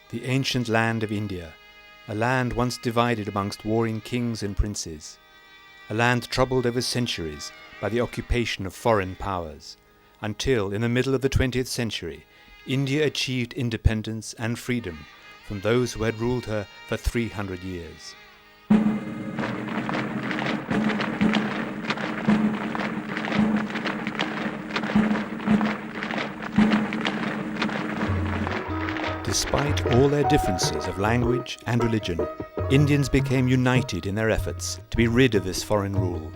the ancient land of India, a land once divided amongst warring kings and princes, a land troubled over centuries by the occupation of foreign powers, until in the middle of the 20th century, India achieved independence and freedom from those who had ruled her for 300 years. Despite all their differences of language and religion, Indians became united in their efforts to be rid of this foreign rule,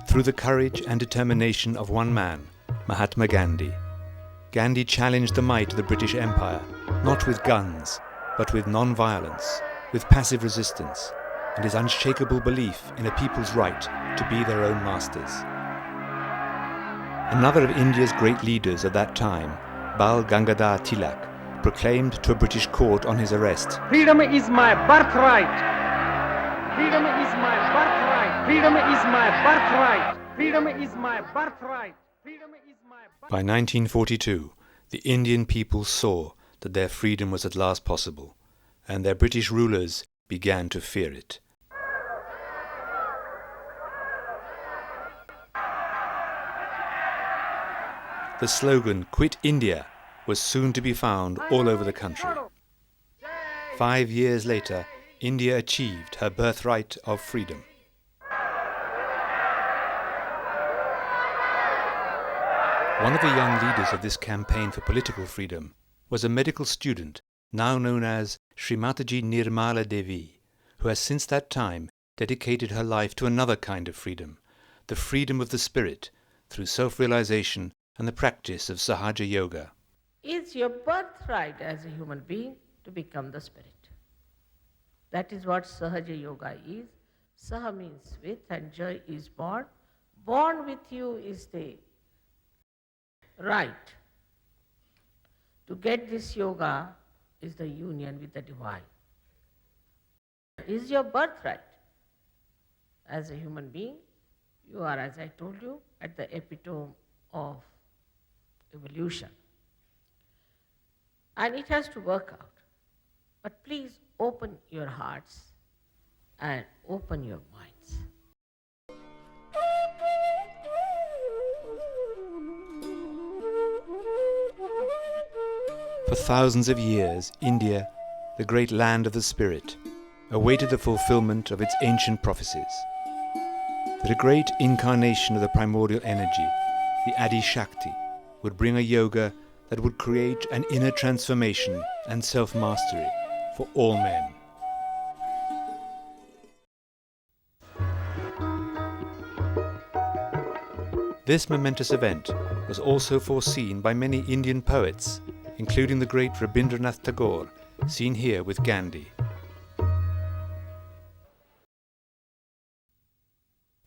through the courage and determination of one man, Mahatma Gandhi. Gandhi challenged the might of the British Empire, not with guns, but with non-violence, with passive resistance, and his unshakable belief in a people's right to be their own masters. Another of India's great leaders of that time, Bal Gangadhar Tilak, proclaimed to a British court on his arrest, "Freedom is my birthright. Freedom is my birthright. Freedom is my birthright. Freedom is my birthright. Freedom is my birthright." By 1942, the Indian people saw that their freedom was at last possible, and their British rulers began to fear it. The slogan, "Quit India," was soon to be found all over the country. 5 years later, India achieved her birthright of freedom. One of the young leaders of this campaign for political freedom was a medical student now known as Srimataji Nirmala Devi, who has since that time dedicated her life to another kind of freedom, the freedom of the spirit, through self-realization and the practice of Sahaja Yoga. It's your birthright as a human being to become the spirit. That is what Sahaja Yoga is. Saha means with and Jai is born. Born with you is the right. To get this yoga is the union with the divine. Is your birthright. As a human being, you are, as I told you, at the epitome of evolution. And it has to work out. But please open your hearts and open your minds. For thousands of years, India, the great land of the spirit, awaited the fulfillment of its ancient prophecies. That a great incarnation of the primordial energy, the Adi Shakti, would bring a yoga that would create an inner transformation and self-mastery for all men. This momentous event was also foreseen by many Indian poets, including the great Rabindranath Tagore, seen here with Gandhi.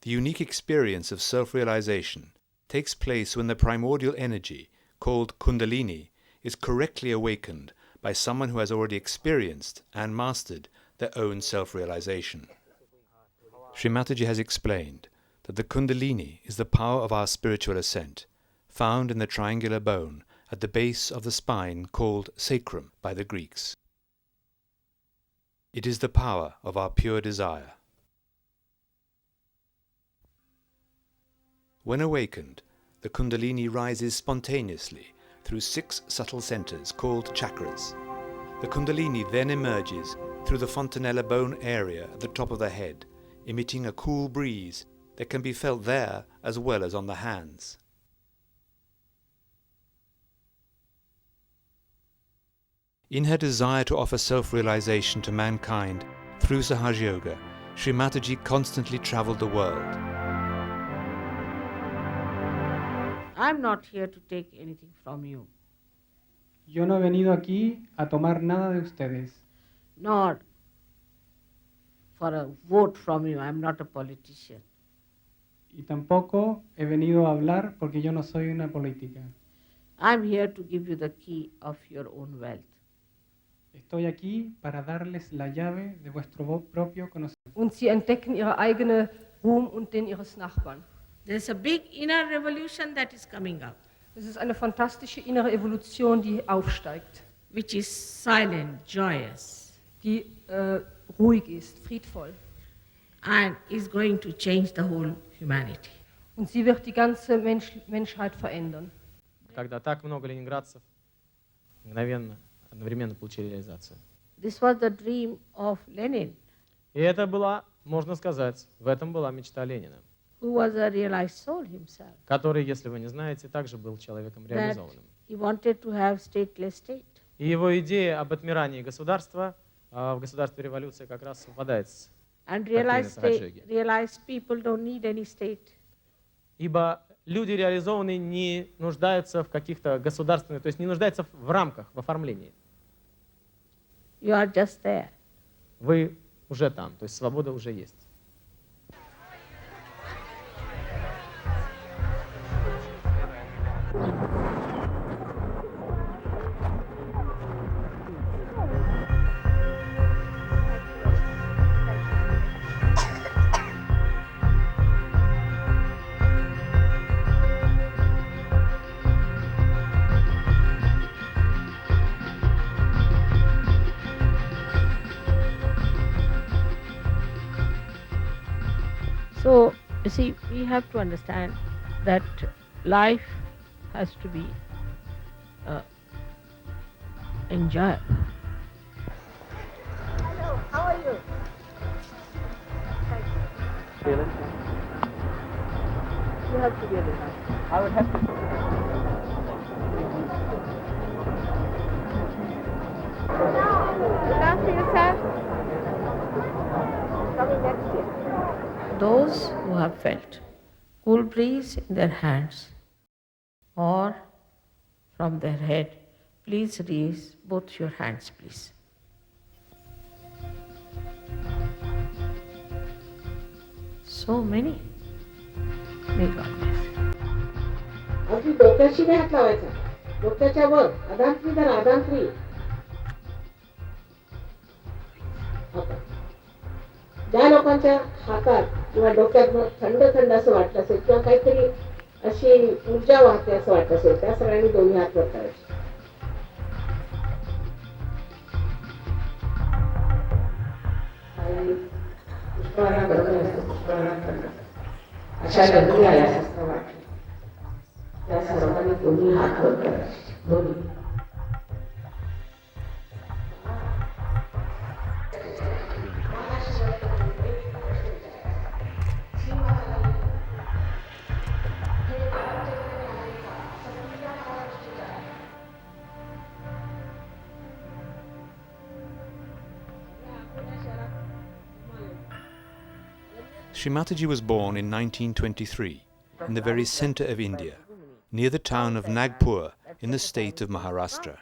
The unique experience of self-realization takes place when the primordial energy, called Kundalini, is correctly awakened by someone who has already experienced and mastered their own self-realization. Sri Mataji has explained that the Kundalini is the power of our spiritual ascent, found in the triangular bone at the base of the spine called sacrum by the Greeks. It is the power of our pure desire. When awakened, the Kundalini rises spontaneously through 6 subtle centers called chakras. The Kundalini then emerges through the fontanella bone area at the top of the head, emitting a cool breeze that can be felt there as well as on the hands. In her desire to offer self-realization to mankind through Sahaja Yoga, Sri Mataji constantly traveled the world. I'm not here to take anything from you, Yo no he venido aquí a tomar nada de ustedes, nor for a vote from you. I'm not a politician. y tampoco he venido a hablar porque yo no soy una política. I'm here to give you the key of your own wealth. Estoy aquí para darles la llave de vuestro propio conocimiento. Und sie entdecken ihre eigene Ruhm und den ihres Nachbarn. There's a big inner revolution that is coming up. Es ist eine fantastische innere Evolution, die aufsteigt. which is silent, joyous, die ruhig ist, friedvoll. and is going to change the whole humanity. Und sie wird die ganze Menschheit verändern. Когда так много ленинградцев мгновенно, одновременно получили реализацию. This was the dream of Lenin, И это была, можно сказать, в этом была мечта Ленина, who was a realized soul himself, который, если вы не знаете, также был человеком that реализованным. he wanted to have stateless state. И его идея об отмирании государства в государстве революции как раз совпадает с And картиной Сахаджоги. realized people don't need any state. Ибо люди реализованные не нуждаются в каких-то государственных, то есть не нуждаются в рамках, в оформлении. You are just there. Вы уже там, то есть свобода уже есть. So, you see, we have to understand that life has to be enjoyable. Hello, how are you? You have to be relaxed. I would have to. Look after yourself. Coming next year. Those who have felt cool breeze in their hands or from their head, please raise both your hands, please. So many. May God bless. अगदी डोक्याशी नाही हात लावायचा, डोक्याच्या वर अदांत्री धरा, अदांत्री. आता ज्या लोकांच्या हातात किंवा डोक्यात थंड थंड असं वाटलं असेल किंवा काहीतरी अशी ऊर्जा वाहते असं वाटत असेल त्या सगळ्यांनी दोन्ही हात वर करायचे. पुष्कळांना गरज नसते, पुष्कळांना थंड. अशा गरजी आल्या असं वाटलं त्या सर्वांनी दोन्ही हात वर करायचे, दोन्ही. Shri Mataji was born in 1923 in the very center of India, near the town of Nagpur in the state of Maharashtra.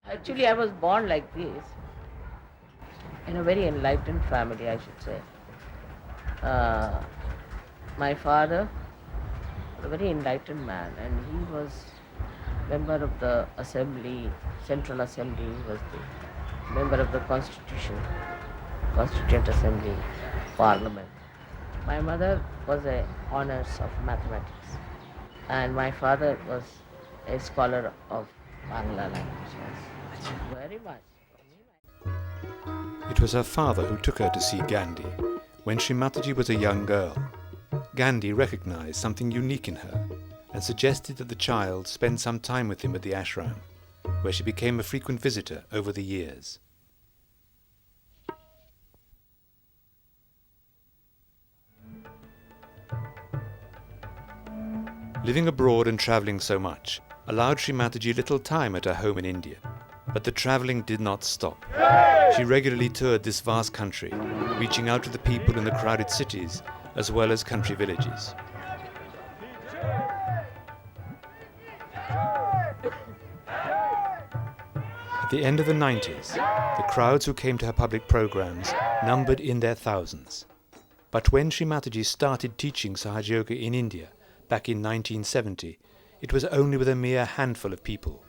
Actually, I was born like this, in a very enlightened family, I should say. My father was a very enlightened man, and he was member of the assembly, Central Assembly, he was the member of the Constituent Assembly, Parliament. My mother was a honors of mathematics, and my father was a scholar of Bangla language. Very much. It was her father who took her to see Gandhi when Shri Mataji was a young girl. Gandhi recognized something unique in her and suggested that the child spend some time with him at the ashram, where she became a frequent visitor over the years. Living abroad and travelling so much allowed Shri Mataji little time at her home in India. But the travelling did not stop. She regularly toured this vast country, reaching out to the people in the crowded cities as well as country villages. At the end of the 90s, the crowds who came to her public programs numbered in their thousands. But when Shri Mataji started teaching Sahaja Yoga in India back in 1970, it was only with a mere handful of people.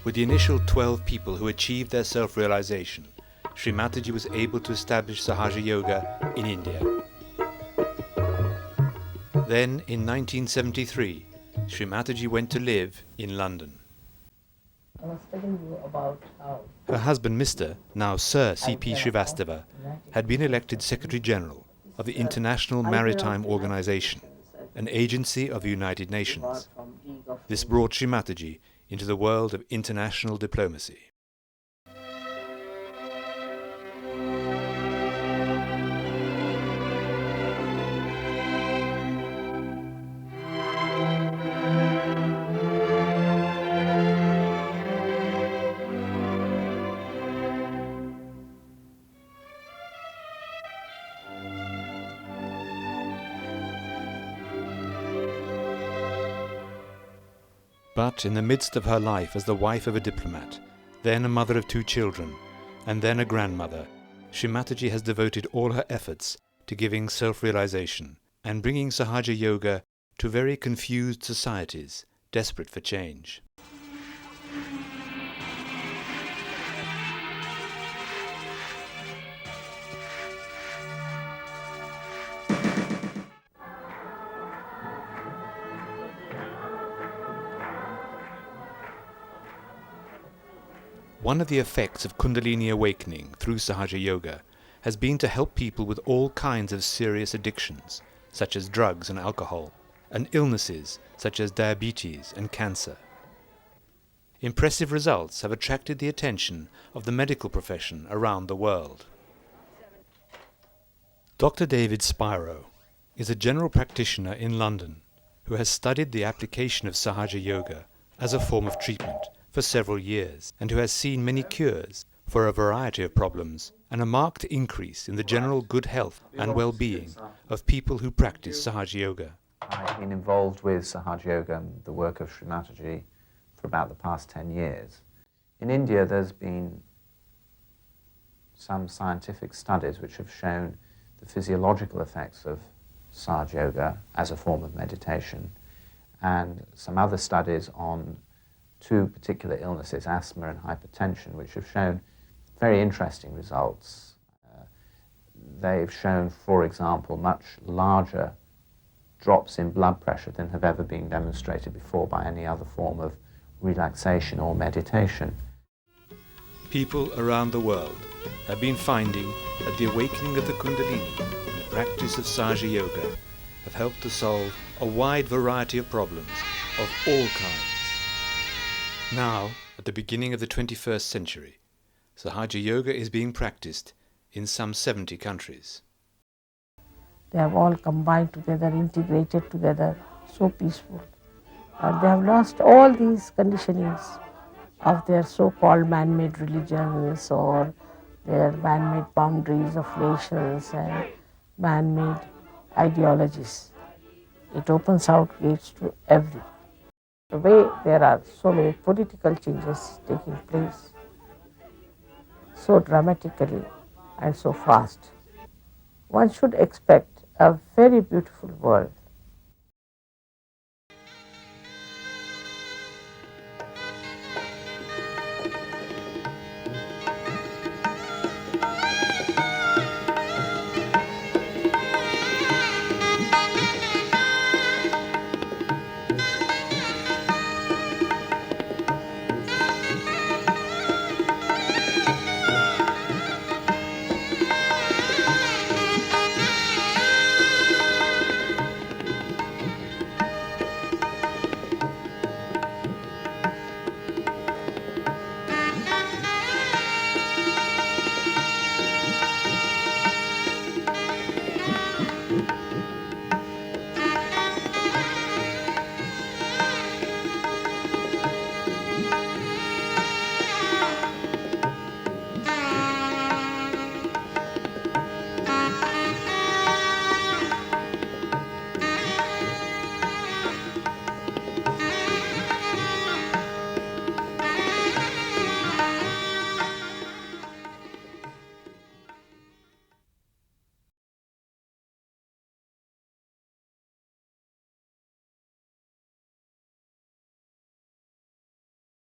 With the initial 12 people who achieved their self-realization, Sri Mataji was able to establish Sahaja Yoga in India. Then, in 1973, Sri Mataji went to live in London. I was telling you about how Her husband, Mr., now Sir C.P. Srivastava, had been elected Secretary General of the International Maritime Organization, an agency of the United Nations. This brought Sri Mataji into the world of international diplomacy. But in the midst of her life as the wife of a diplomat, then a mother of 2 children, and then a grandmother, Sri Mataji has devoted all her efforts to giving self-realization and bringing Sahaja Yoga to very confused societies desperate for change. One of the effects of Kundalini awakening through Sahaja Yoga has been to help people with all kinds of serious addictions, such as drugs and alcohol, and illnesses such as diabetes and cancer. Impressive results have attracted the attention of the medical profession around the world. Dr. David Spiro is a general practitioner in London who has studied the application of Sahaja Yoga as a form of treatment for several years, and who has seen many cures for a variety of problems and a marked increase in the general good health and well-being of people who practice Sahaja Yoga. I've been involved with Sahaja Yoga and the work of Sri Mataji for about the past 10 years. In India, there's been some scientific studies which have shown the physiological effects of Sahaja Yoga as a form of meditation, and some other studies on 2 particular illnesses, asthma and hypertension, which have shown very interesting results. They've shown, for example, much larger drops in blood pressure than have ever been demonstrated before by any other form of relaxation or meditation. People around the world have been finding that the awakening of the Kundalini and the practice of Sahaja Yoga have helped to solve a wide variety of problems of all kinds. Now, at the beginning of the 21st century, Sahaja Yoga is being practiced in some 70 countries. they have all combined together, integrated together, so peaceful. They have lost all these conditionings of their so-called man-made religions or their man-made boundaries of nations and man-made ideologies. It opens out gates to every. The way there are so many political changes taking place, so dramatically and so fast, one should expect a very beautiful world